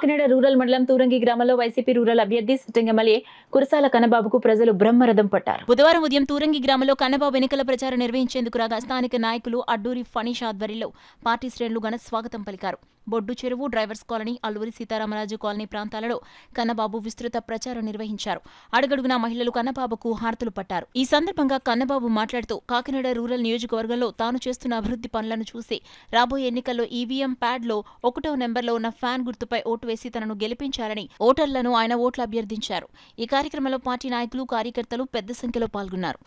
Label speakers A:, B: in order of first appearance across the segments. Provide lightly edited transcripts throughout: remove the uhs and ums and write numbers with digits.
A: Kakinada rural మండలం తూరంగి గ్రామంలో YCP rural అభ్యర్థి సిట్టింగ్ ఎమ్మెల్యే కురసాల కన్నబాబుకు ప్రజలు బ్రహ్మరథం పట్టారు. బుధవారం ఉదయం తూరంగి గ్రామంలో కన్నబాబు ఎన్నికల ప్రచారం నిర్వహించేందుకు రాగా స్థానిక నాయకులు అడ్డూరి ఫణీష్ ఆధ్వర్యంలో పార్టీ శ్రేణులు ఘన స్వాగతం పలికారు. బొడ్డు చెరువు, drivers colony, Alluri Sitaramaraju colony ప్రాంతాలలో కన్నబాబు విస్తృత ప్రచారం నిర్వహించారు. అడుగడుగునా మహిళలు కన్నబాబుకు హారతులు పట్టారు. ఈ సందర్భంగా కన్నబాబు మాట్లాడుతూ కాకినాడ రూరల్ నియోజకవర్గంలో తాను చేస్తున్న అభివృద్ధి పనులను చూసి రాబోయే ఎన్నికల్లో ఈవీఎం ప్యాడ్లో 1వ నెంబర్లో ఉన్న ఫ్యాన్ గుర్తుపై ఓటు వేసి తనను గెలిపించాలని ఓటర్లను ఆయన ఓట్లు అభ్యర్థించారు. ఈ కార్యక్రమంలో పార్టీ నాయకులు, కార్యకర్తలు పెద్ద సంఖ్యలో పాల్గొన్నారు.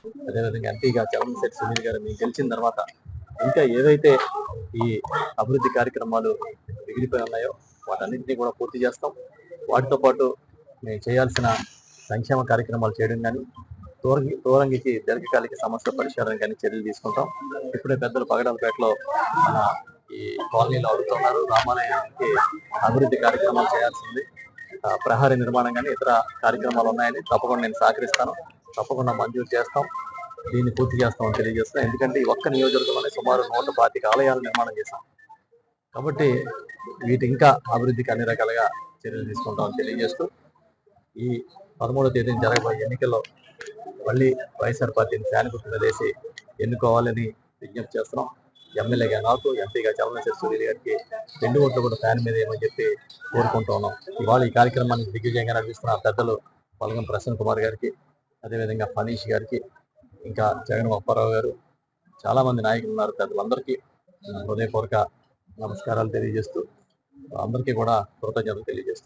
B: ఇంకా ఏదైతే ఈ అభివృద్ధి కార్యక్రమాలు మిగిలిపోయి ఉన్నాయో వాటన్నింటినీ కూడా పూర్తి చేస్తాం. వాటితో పాటు మేము చేయాల్సిన సంక్షేమ కార్యక్రమాలు చేయడం కానీ, తోరంగికి దీర్ఘకాలిక సమస్య పరిష్కారం కానీ చర్యలు తీసుకుంటాం. ఇప్పుడే పెద్దలు పగడాలపేటలో మన ఈ కాలనీలో అడుగుతున్నారు. రామాలయానికి అభివృద్ధి కార్యక్రమాలు చేయాల్సింది, ప్రహరీ నిర్మాణం కానీ ఇతర కార్యక్రమాలు ఉన్నాయని తప్పకుండా నేను సహకరిస్తాను. తప్పకుండా మంజూరు చేస్తాం, దీన్ని పూర్తి చేస్తామని తెలియజేస్తాం. ఎందుకంటే ఈ ఒక్క నియోజకవర్గంలోనే సుమారు 125 ఆలయాలు నిర్మాణం చేశాం. కాబట్టి వీటి ఇంకా అభివృద్ధికి అన్ని రకాలుగా చర్యలు తీసుకుంటామని తెలియజేస్తూ ఈ 13వ తేదీన జరగబోయే ఎన్నికల్లో మళ్ళీ వైఎస్ఆర్ పార్టీని ఫ్యాన్ గుర్తు మీద వేసి ఎన్నుకోవాలని విజ్ఞప్తి చేస్తున్నాం. ఎమ్మెల్యేగా నాకు, ఎంపీగా చలనశేఖర్ సూర్య గారికి 2 ఓట్లు కూడా ఫ్యాన్ మీద ఏమని చెప్పి కోరుకుంటూ ఉన్నాం. ఇవాళ ఈ కార్యక్రమాన్ని దిగ్విజయంగా నడిపిస్తున్న పెద్దలు పలగం ప్రసన్న కుమార్ గారికి, అదేవిధంగా ఫణీష్ గారికి, ఇంకా జగన్ అప్పారావు గారు, చాలా మంది నాయకులు ఉన్నారు. పెద్దలందరికీ హృదయపూర్వక నమస్కారాలు తెలియజేస్తూ అందరికీ కూడా కృతజ్ఞతలు తెలియజేస్తూ